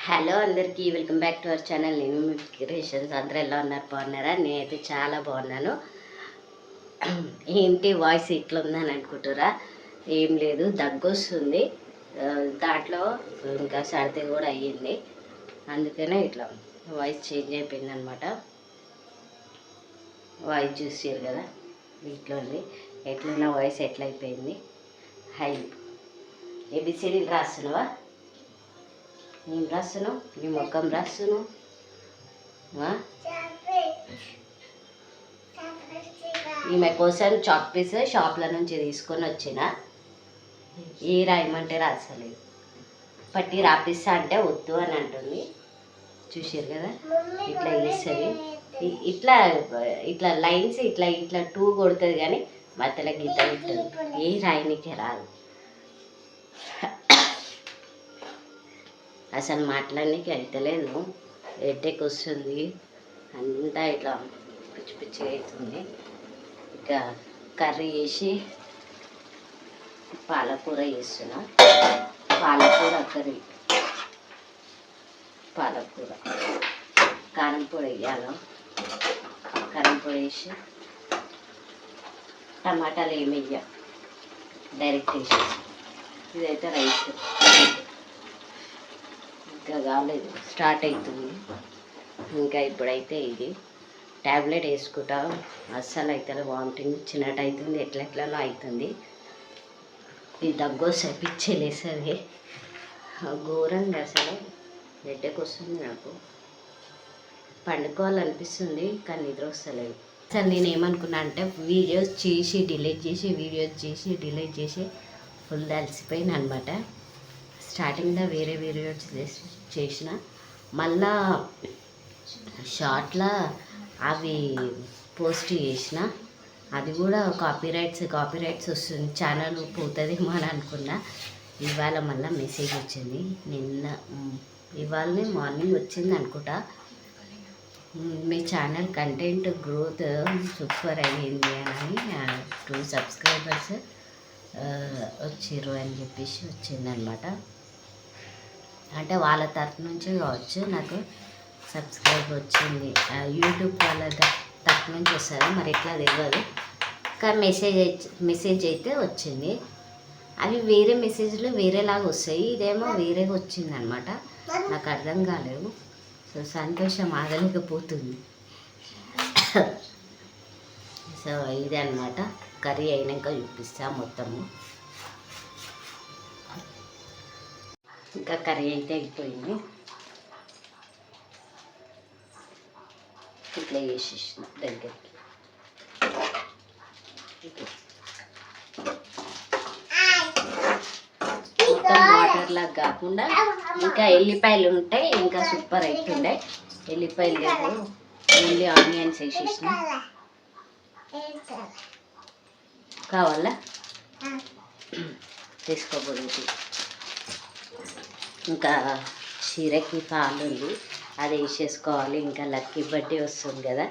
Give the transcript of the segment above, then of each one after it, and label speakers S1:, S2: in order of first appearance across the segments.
S1: Hello అందరికీ welcome back to our channel. నేను మీ creations. అందరూ ఎలా ఉన్నారు? బాగున్నారా? నేనైతే చాలా బాగున్నాను. ఏంటి వాయిస్ ఇట్లా ఉందని అనుకుంటారా? ఏం లేదు, దగ్గు వస్తుంది. దాంట్లో ఇంకా సర్ది కూడా అయ్యింది, అందుకనే ఇట్లా వాయిస్ చేంజ్ అయిపోయింది అనమాట. వాయిస్ చూసారు కదా ఇట్లా ఉంది. ఎట్లున్న వాయిస్ ఎట్లయిపోయింది. హై ఏబిసిడీలు రాస్తున్నావా? ఏం రాస్తున్నావు? నీ ముఖం రాస్తున్నావు. ఈమె కోసం చాక్ పీస్ షాప్ల నుంచి తీసుకొని వచ్చిన. ఏ రాయమంటే రాసలేదు. పట్టి రాపిస్తా అంటే వద్దు అని అంటుంది. చూసారు కదా ఇట్లా వేస్తుంది. ఇట్లా ఇట్లా లైన్స్ ఇట్లా ఇట్లా 2 కొడుతుంది, కానీ మధ్యలో గీత ఉంటుంది. ఏ రాయనికే రాదు. అసలు మాట్లాడడానికి అయితలేదు. హెడేక్ వస్తుంది, అంతా ఇట్లా పిచ్చి పిచ్చిగా అవుతుంది. ఇక కర్రీ వేసి పాలకూర చేస్తున్నా. పాలకూర కర్రీ, పాలకూర కారం పొడి వేయాలి. కారం పొడి వేసి టమాటాలు ఏమి వేయ, డైరెక్ట్ వేసేసి. ఇదైతే రైస్ ఇంకా కాలేదు, స్టార్ట్ అవుతుంది. ఇంకా ఇప్పుడైతే ఇది ట్యాబ్లెట్ వేసుకుంటా. అస్సలు అవుతుంది, వామిటింగ్ వచ్చినట్టు అవుతుంది, ఎట్లెట్లనో అవుతుంది. ఈ దగ్గు వస్తే పిచ్చి లేస్తుంది ఘోరంగా. అసలు హెడేక్ వస్తుంది నాకు. పండుకోవాలనిపిస్తుంది కానీ నిద్ర వస్తలేదు. అసలు నేను ఏమనుకున్నా అంటే వీడియోస్ చేసి డిలీట్ చేసి, వీడియోస్ చేసి డిలీట్ చేసి ఫుల్ అలసిపోయిన అనమాట. స్టార్టింగ్లో వేరే వీడియోస్ చేసిన, మళ్ళా షార్ట్లో అవి పోస్ట్ చేసిన. అది కూడా కాపీరైట్స్ వస్తుంది, ఛానల్ పోతుందేమో అని అనుకున్నా. ఇవాళ మళ్ళీ మెసేజ్ వచ్చింది. ఇవాళనే మార్నింగ్ వచ్చింది అనుకుంటా. మీ ఛానల్ కంటెంట్ గ్రోత్ సూపర్ అయ్యింది అని 2 సబ్స్క్రైబర్స్ వచ్చిర్రు అని చెప్పేసి వచ్చిందనమాట. అంటే వాళ్ళ తరఫు నుంచి కావచ్చు నాకు సబ్స్క్రైబ్ వచ్చింది. యూట్యూబ్ వాళ్ళ తరఫు నుంచి వస్తుంది, మరి ఎట్లా తెలియదు. కానీ మెసేజ్ అయితే వచ్చింది. అవి వేరే మెసేజ్లు వేరేలాగా వస్తాయి, ఇదేమో వేరేగా వచ్చిందనమాట. నాకు అర్థం కాలేదు. సో సంతోషం ఆగలేకపోతుంది. సో ఇదే అనమాట. కర్రీ అయినాక చూపిస్తా మొత్తము. ఇంకా కర్రీ అయితే అయిపోయింది. ఇట్లా వేసేసిన దగ్గరికి. మొత్తం వాటర్లాగా కాకుండా ఇంకా ఎల్లిపాయలు ఉంటాయి, ఇంకా సూపర్ అవుతుండే. ఎల్లిపాయలు లేవు, ఓన్లీ ఆనియన్స్ వేసేసిన. కావాలా తీసుకోబోదు. ఇంకా చీరకి పాలు ఉంది, అది వేసేసుకోవాలి. ఇంకా లక్కీ బర్త్డే వస్తుంది కదా,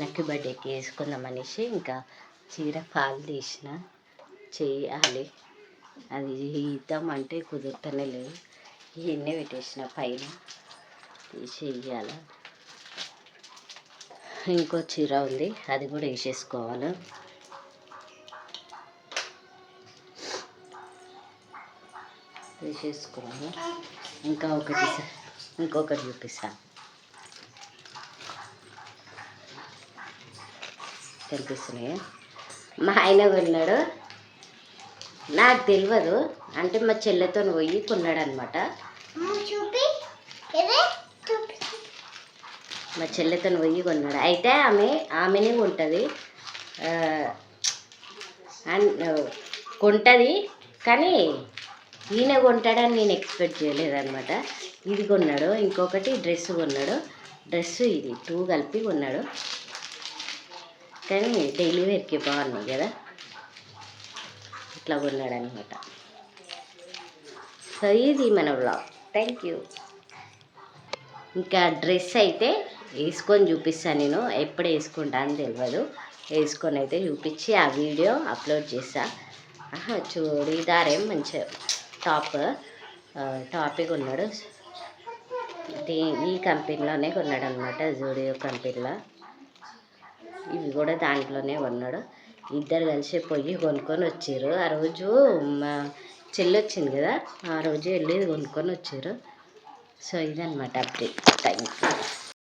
S1: లక్కీ బర్త్డేకి వేసుకుందాం అనేసి ఇంకా చీర పాలు తీసిన. చేయాలి, అది ఇద్దామంటే కుదురుతూనే లేదు. ఇవన్నీ పెట్టేసిన పైన తీసి వేయాలి. ఇంకో చీర ఉంది, అది కూడా వేసేసుకోవాలి. వేసేసుకోవాలి. ఇంకొకటి చూపిస్తాను. కనిపిస్తున్నాయి. మా ఆయన కొన్నాడు, నాకు తెలియదు. అంటే మా చెల్లెతో పోయి కొన్నాడు అనమాట. మా చెల్లెతో పోయి కొన్నాడు. అయితే ఆమెనే కొంటుంది కొంటుంది, కానీ ఈయన కొంటాడని నేను ఎక్స్పెక్ట్ చేయలేదన్నమాట. ఇది కొన్నాడు, ఇంకొకటి డ్రెస్ కొన్నాడు. డ్రెస్సు ఇది 2 కలిపి కొన్నాడు, కానీ డైలీ వేర్కి బాగున్నాయి కదా, ఇట్లా కొన్నాడు అనమాట. సో ఇది మన వ్లాగ్. Thank you. ఇంకా డ్రెస్ అయితే వేసుకొని చూపిస్తాను. నేను ఎప్పుడు వేసుకుంటా అని తెలియదు. వేసుకొని అయితే చూపించి ఆ వీడియో అప్లోడ్ చేస్తా. చూడీదారేం మంచిగా టాపే కొన్నాడు. ఈ కంపెనీలోనే కొన్నాడు అనమాట, జూడియో కంపెనీలో. ఇవి కూడా దాంట్లోనే కొన్నాడు. ఇద్దరు కలిసి పోయి కొనుక్కొని వచ్చారు. ఆ రోజు మా చెల్లి వచ్చింది కదా, ఆ రోజు వెళ్ళి కొనుక్కొని వచ్చారు. సో ఇదన్నమాట అప్డేట్. Thank you.